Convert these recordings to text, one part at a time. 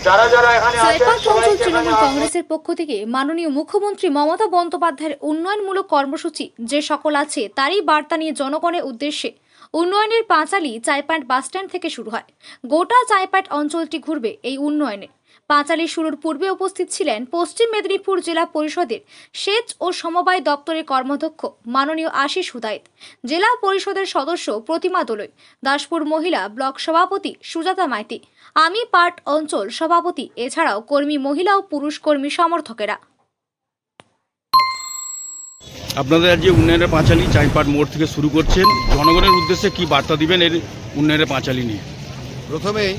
চাইপাট অঞ্চল তৃণমূল কংগ্রেসের পক্ষ থেকে মাননীয় মুখ্যমন্ত্রী মমতা বন্দ্যোপাধ্যায়ের উন্নয়নমূলক কর্মসূচি যে সকল আছে তারই বার্তা নিয়ে জনগণের উদ্দেশ্যে উন্নয়নের পাঁচালী চাইপাট বাসস্ট্যান্ড থেকে শুরু হয়। গোটা চাইপাট অঞ্চলটি ঘুরবে এই উন্নয়নে। পাঁচালী শুরুর পূর্বে উপস্থিত ছিলেন পশ্চিম মেদিনীপুর জেলা পরিষদের সেচ ও সমবায় দপ্তরের কর্মাধ্যক্ষ মাননীয় আশিস হুদায়েত, জেলা পরিষদের সদস্য প্রতিমা দোলই, দাসপুর মহিলা ব্লক সভাপতি সুজাতা মাইতি, আমি পার্ট অঞ্চল সভাপতি, এছাড়াও কর্মী মহিলা ও পুরুষ কর্মী সমর্থকেরা। আপনাদের আজ যে উন্নয়নের পাঁচালী চাইপাট মোড় থেকে শুরু করছেন, জনগণের উদ্দেশ্যে কি বার্তা দিবেন এর উন্নয়নের পাঁচালী নিয়ে? প্রথমেই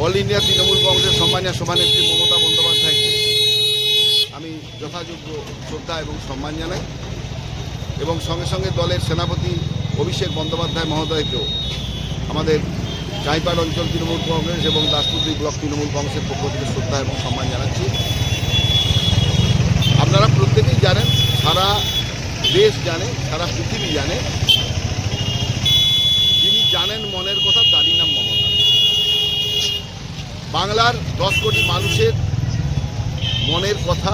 অল ইন্ডিয়া তৃণমূল কংগ্রেসের সম্মানীয় সভানেত্রী মমতা বন্দ্যোপাধ্যায়কে আমি যথাযোগ্য শ্রদ্ধা এবং সম্মান জানাই এবং সঙ্গে সঙ্গে দলের সেনাপতি অভিষেক বন্দ্যোপাধ্যায় মহোদয়কেও আমাদের চাইপাট অঞ্চল তৃণমূল কংগ্রেস এবং দাসপুর ব্লক তৃণমূল কংগ্রেসের পক্ষ থেকে শ্রদ্ধা এবং সম্মান জানাচ্ছি। আপনারা প্রত্যেকেই জানেন, সারা দেশ জানে, সারা পৃথিবী জানে, যিনি জানেন মনের কথা তারই নাম মমতা। বাংলার 10 কোটি মানুষের মনের কথা,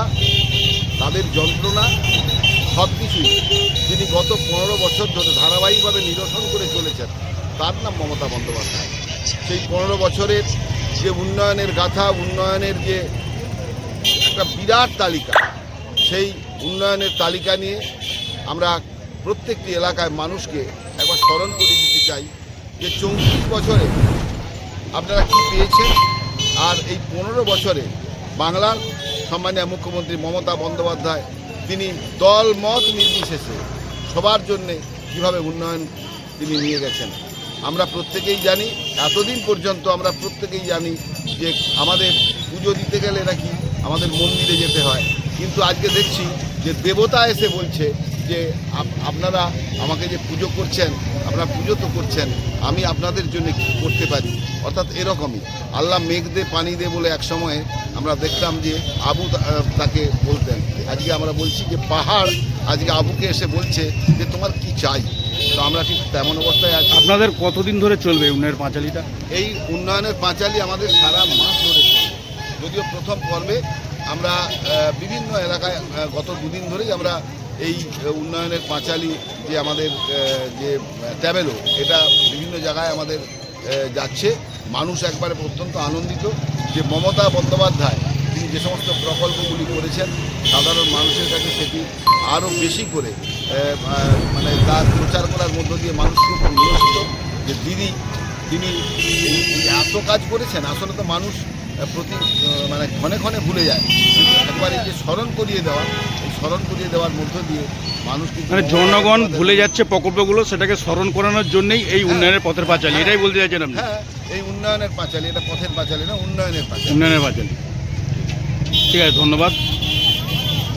তাদের যন্ত্রণা সব কিছুই যিনি গত 15 বছর ধরে ধারাবাহিকভাবে নিরসন করে চলেছেন, তার নাম মমতা বন্দ্যোপাধ্যায়। সেই 15 বছরের যে উন্নয়নের গাথা, উন্নয়নের যে একটা বিরাট তালিকা, সেই উন্নয়নের তালিকা নিয়ে আমরা প্রত্যেকটি এলাকায় মানুষকে একবার স্মরণ করে দিতে চাই যে 34 বছরে আপনারা কী পেয়েছেন, আর এই 15 বছরে বাংলার সম্মানীয় মুখ্যমন্ত্রী মমতা বন্দ্যোপাধ্যায় তিনি দল মত নির্বিশেষে সবার জন্যে কীভাবে উন্নয়ন তিনি নিয়ে গেছেন। আমরা প্রত্যেকেই জানি, এতদিন পর্যন্ত আমরা প্রত্যেকেই জানি যে আমাদের পুজো দিতে গেলে নাকি আমাদের মন্দিরে যেতে হয়, কিন্তু আজকে দেখছি যে দেবতা এসে বলছে যে আপনারা আমাকে যে পুজো করছেন, আপনারা পুজো তো করছেন, আমি আপনাদের জন্য কী করতে পারি। অর্থাৎ এরকমই আল্লাহ মেঘ দে পানি দে বলে এক সময়ে আমরা দেখতাম যে আবু তাকে বলতেন, আজকে আমরা বলছি যে পাহাড় আজকে আবুকে এসে বলছে যে তোমার কি চাই। তো আমরা ঠিক তেমন অবস্থায় আছি। আপনাদের কতদিন ধরে চলবে উন্নয়নের পাঁচালীটা? এই উন্নয়নের পাঁচালী আমাদের সারা মাস ধরে চলবে। যদিও প্রথম পর্বে আমরা বিভিন্ন এলাকায় গত 2 দিন ধরেই আমরা এই উন্নয়নের পাঁচালী যে আমাদের যে ট্যাবেলো, এটা বিভিন্ন জায়গায় আমাদের যাচ্ছে। মানুষ একবারে অত্যন্ত আনন্দিত যে মমতা বন্দ্যোপাধ্যায় তিনি যে সমস্ত প্রকল্পগুলি করেছেন, সাধারণ মানুষের কাছে সেটি আরও বেশি করে মানে তার প্রচার করার মধ্য দিয়ে মানুষ খুব নিরসিত যে দিদি তিনি এত কাজ করেছেন। আসলে তো মানুষ মানে ক্ষণে ক্ষণে ভুলে যায়, একবার এই যে স্মরণ করিয়ে দেওয়া, এই স্মরণ করিয়ে দেওয়ার মধ্য দিয়ে মানুষ মানে জনগণ ভুলে যাচ্ছে প্রকল্পগুলো, সেটাকে স্মরণ করানোর জন্যই এই উন্নয়নের পথের পাঁচালী, এটাই বলতে চাইছেন আপনি? হ্যাঁ, এই উন্নয়নের পাঁচালী, এটা পথের পাঁচালী না, উন্নয়নের পাঁচালী। উন্নয়নের পাঁচালী। ঠিক আছে, ধন্যবাদ।